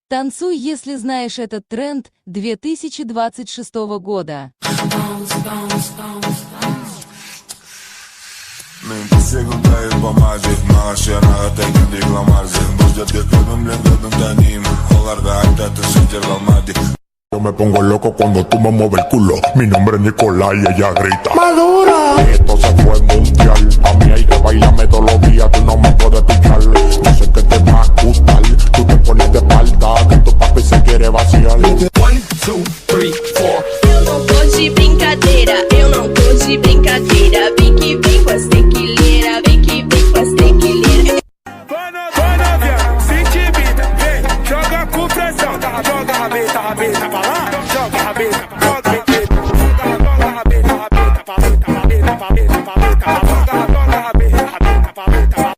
Танцуй, если знаешь этот тренд 2026 года. Mente secundaria pomade, maaşera tekin diklamazdı. Buzda dedim lendedim tanim, olarda ayda sentir kalmadı. Yo me pongo loco cuando tú me mueves el culo. Mi nombre es Nicolás y ella grita ¡Madura! Esto se fue mundial. A mí hay que bailarme todos los días. Tú no me puedes pichar. Yo sé que te va a gustar. Tú te pones de espalda que tu papi se quiere vaciar. 1, 2, 3, 4. Eu não tô de brincadeira, eu não tô de brincadeira. Vem que vem com as tequileira, vem que vem com as tequileira. Vai novinha, se intimida, vem, joga com pressão. Joga a rabeta pra lá, joga a rabeta, joga a rabeta, joga a rabeta, rabeta pra rabeta, rabeta pra rabeta, rabeta pra joga a rabeta, rabeta pra rabeta pra.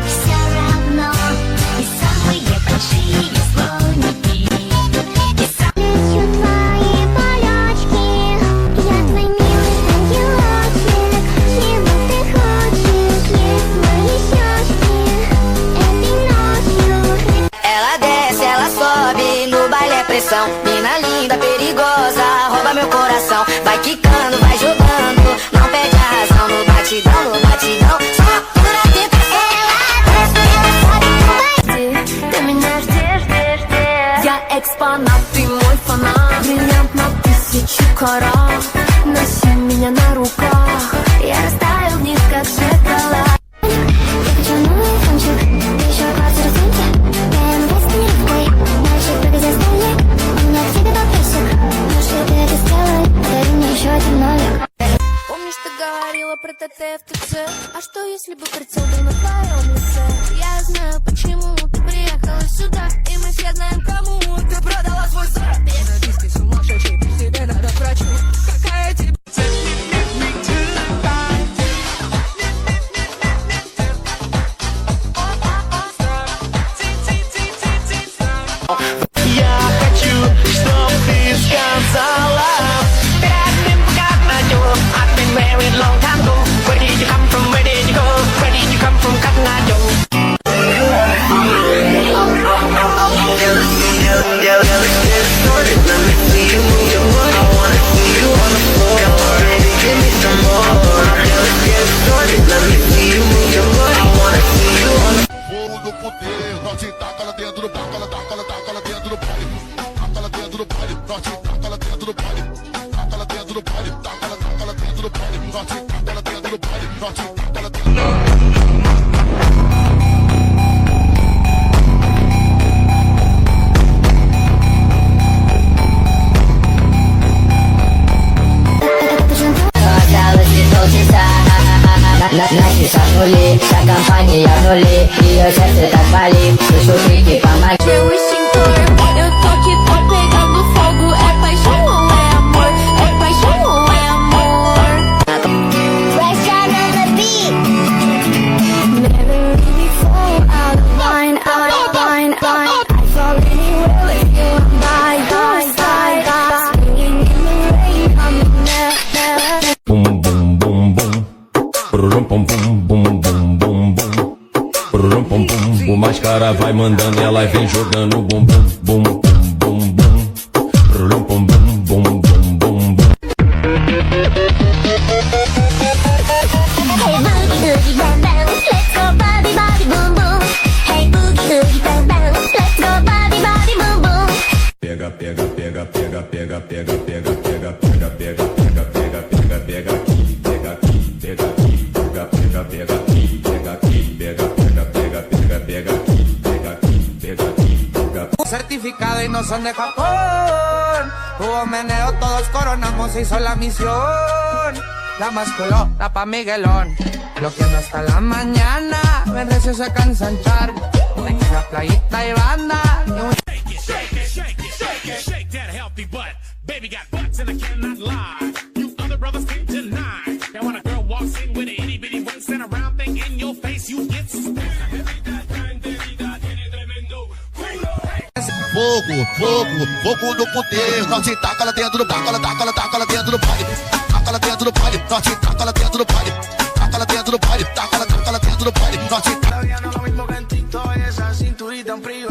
Все равно и самые большие слоники, и самые твои болячки. Я твой милый ангелочек, чего ты хочешь, есть мои щечки этой ночью. Ela desce, ela sobe, no baile é pressão. Mina linda, perigosa, rouba meu coração. Vai quicando, vai jogando, não perde a razão. No batidão, só por tentação. Ты меня ждешь. Я экспонат, ты мой фанат. Бриллиант на 1000 карат. Носи меня на руках. Я растаю вниз, как шоколад. Я хочу новый фончик, еще квартиру в центре. Я ему весь не рукой, мальчик только за столик. У меня к тебе вопросик, если ты это сделай, подари мне еще один номер. Помнишь, ты говорила про ТТ в ТЦ? А что, если бы прицел был на твоем лице? Я знаю, почему ты приехала сюда, и мы все знаем, кому ты продала свой сад. Ты сумасшедший, тебе надо к врачу. Какая тебе... Я хочу, чтоб ты сказала. I've been married long time ago. Where did you come from? Where did you go? Where did you come from? Katnajo. Fogo do poder, norte taca lá dentro do palco, ela taca lá dentro do baile. Taca lá dentro do baile, norte taca lá dentro do baile. Taca lá dentro do baile, taca lá dentro do baile. Norte taca lá dentro do baile, norte taca lá dentro do baile. Aquelas que vão te нули, вся компания в нуле. Ее сердце так болит, слышу крики, помоги. Meu extintor, eu tô aqui, tô pegando fogo. É paixão ou é amor? É paixão ou é amor? Pressure on the beat. Never really fall out of line, out of line. I fall anywhere with you. I'm by your side. Singing in the rain, I'm never. Bum bum bum bum. Purum pum pum bum bum bum bum. Purum pum pum. O mascara vai mandando e ela vem jogando bum bum bum bum bum. Purum pum pum bum bum bum bum. Hey boogie oogie bang bang, let's go body body boom boom. Hey boogie oogie bang bang, let's go body body boom boom. Pega, pega, pega, pega, pega, pega, pega, pega, pega, pega, pega, pega, pega, pega aqui, pega aqui, pega aqui, pega, pega, pega aqui, pega aqui, pega, pega, pega, pega, pega aqui, pega aqui, pega aqui, pega. Certificada y no son de Japón. Hubo meneo, todos coronamos, se hizo la misión. La masculona pa' Miguelón. Bloqueando hasta la mañana. Ver si se cansa ensanchar. La playita y banda. Shake that healthy butt. Baby got butts and I cannot lie. You other brothers can't deny. Now when a girl walks in with an itty bitty waist and a round thing in your face, you get suspended. Fogo, fogo, fogo no poder. Norte taca lá dentro do palco, ela taca lá dentro do baile. Taca lá dentro do baile, norte taca lá dentro do baile. Taca lá dentro do baile, taca lá dentro do baile. Norte taca. Todavía no lo mismo que en TikTok, esa cinturita en frío.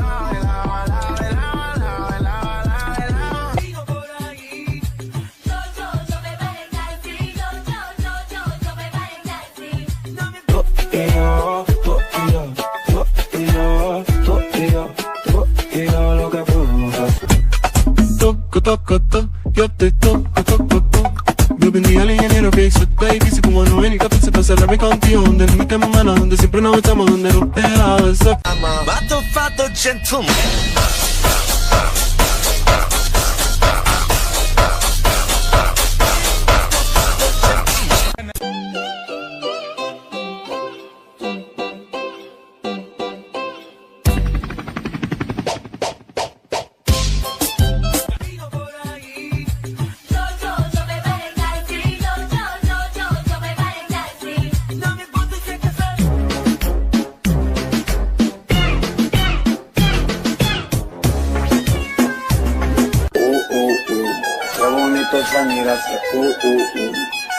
Yo te toco. Yo vendía al ingeniero que hizo este edificio como no ven y capaz se pasa la contigo. Donde no metemos manos, donde siempre nos echamos, donde no era eso. Vato fatto gentleman.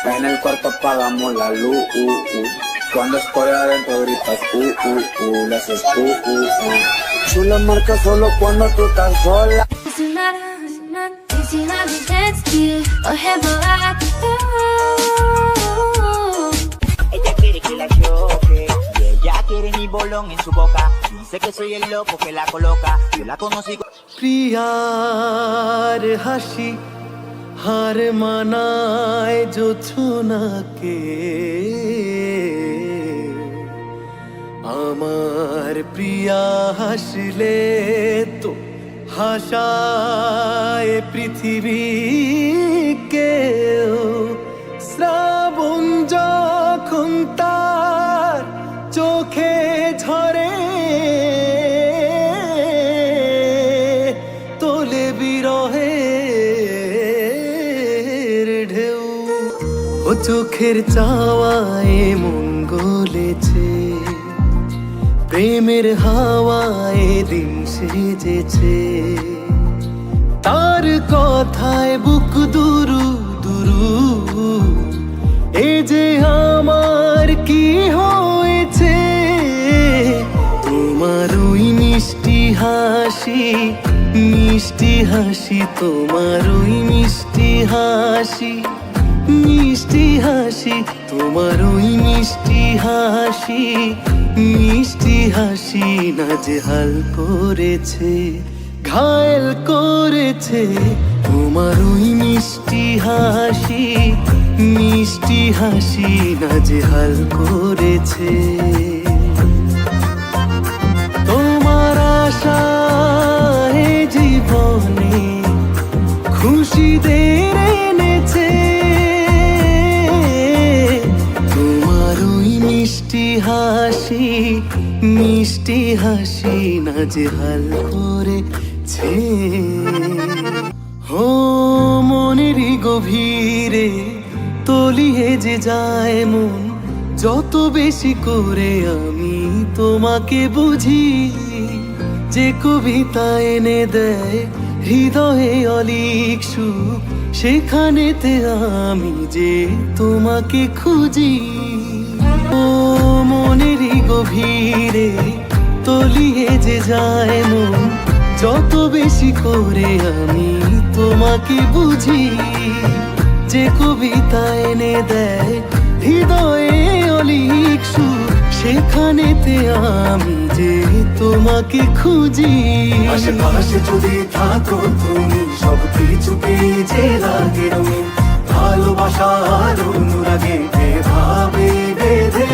En el cuarto apagamos la luz. Cuando estoy adentro gritas le haces Chula marca solo cuando tú estás sola. Ella quiere que la choque y ella quiere mi bolón en su boca. Dice que soy el loco que la coloca. Yo la conocí. প্রিয়ার হাসি হার মানায় জোছনাকে আমার প্রিয়া হাসলে তো হাসায় পৃথিবীকে শ্রাবণ যখন তার চোখে ঝরে তোলে বিরহের ঢেউ ও চোখের চাওয়ায় মন গলেছে প্রেমের হাওয়ায় দিন সেজেছে তার কথায় বুক দুরু দুরু এ যে আমার কি হয়েছে তোমার ওই মিষ্টি হাসি তোমার ওই মিষ্টি হাসি তোমার ওই মিষ্টি হাসি নাজেহাল করেছে ঘায়েল করেছে তোমার ওই মিষ্টি হাসি নাজেহাল করেছে তোমার আশায় জীবনে খুশিদের এনেছে তোমার ওই মিষ্টি হাসি নাজেহাল করেছে ও মনেরই গভীরে তলিয়ে যে যায় মন যত বেশি করে আমি তোমাকে বুঝি যে কবিতা এনে দেয় হৃদয়ে অলিক সুখ সেখানেতে আমি যে তোমাকে খুঁজি ও মনেরই গভীরে তলিয়ে যে যায় মন যত বেশি করে আমি তোমাকে বুঝি যে কবিতা এনে দেয় হৃদয়ে অলিক সুখ সেখানেতে আমি যে তোমাকে খুঁজি আশেপাশে যদি থাকো তুমি সব কিছুকে যে লাগে রঙিন ভালোবাসার অনুরাগে ভাবে বেঁধে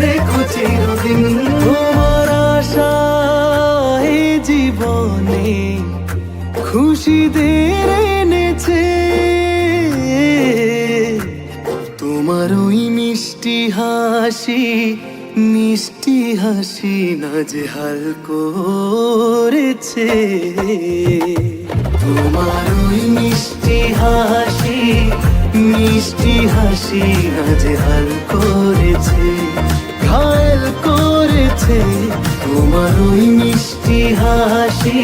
রেখো চিরদিন তোমার আশায় জীবনে খুশিদের এনেছে তোমার ওই মিষ্টি হাসি নাজেহাল করেছে তোমার ওই মিষ্টি হাসি নাজেহাল করেছে ঘায়েল করেছে তোমার ওই মিষ্টি হাসি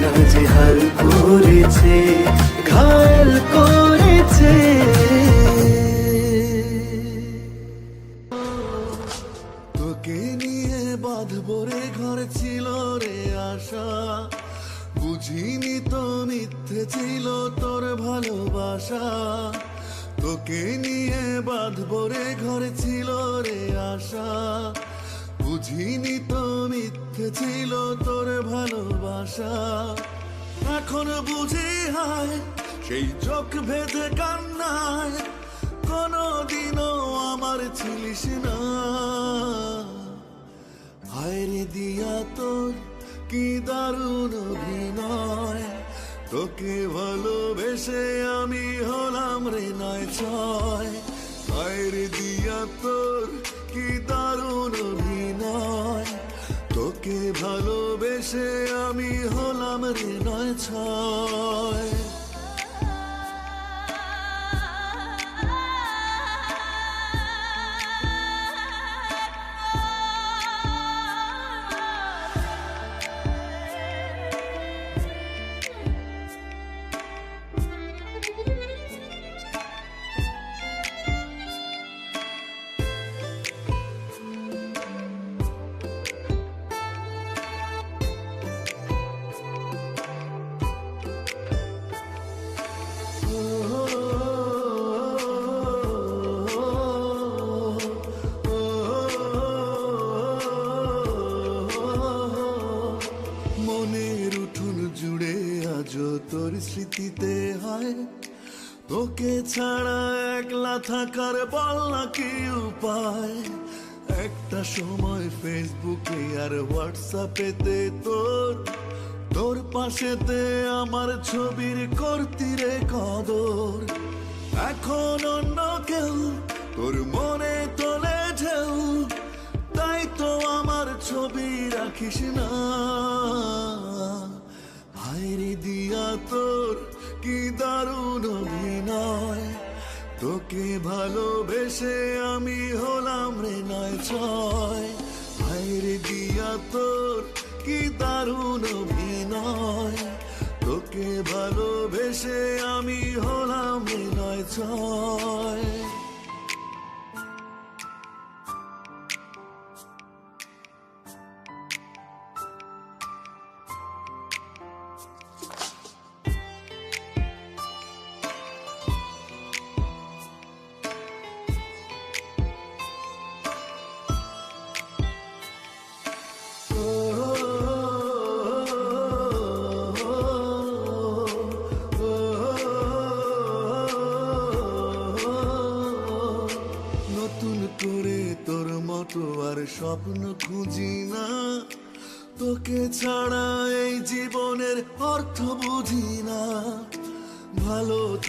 নাজেহাল করেছে ঘায়েল করেছে তোকে নিয়ে বাঁধবো রে ঘর ছিল রে আশা, বুঝিনি তো মিথ্যে ছিল তোর ভালোবাসা। তোকে নিয়ে বাঁধবো রে ঘর ছিল রে আশা, বুঝিনি তো মিথ্যে ছিল তোর ভালোবাসা। এখন বুঝি হায় সেই চোখ ভেজে কান্নায়, কোনদিনও আমার ছিলিস না। হায়রে দিয়া তোর কি দারুণ অভিনয়, তোকে ভালোবেসে আমি হলাম রে নয় ছয়। হায়রে দিয়া তোর কি দারুণ অভিনয়, তোকে ভালোবেসে আমি হলাম রে নয় ছয়। মনের উঠোন জুড়ে আজও তোর স্মৃতিতে হয়, তোকে ছাড়া একলা থাকার বল না কি উপায়। একটা সময় ফেসবুকে আর হোয়াটসঅ্যাপেতে তোর পাশেতে আমার ছবির করতি রে কদর। এখন অন্য কেউ তোর মনে তোলে ঢেউ, তাই তো আমার ছবি রাখিস না। হায়রে দিয়া তোর কি দারুণ অভিনয়, তোকে ভালোবেসে আমি হলাম রে নয় ছয়। হায়রে দিয়া তোর কি দারুণ অভিনয়, তোকে ভালোবেসে আমি হলাম রে নয় ছয়। নতুন করে তোর মতো আর স্বপ্ন খুঁজি না, তোকে ছাড়া এই জীবনের অর্থ বুঝি না। ভালো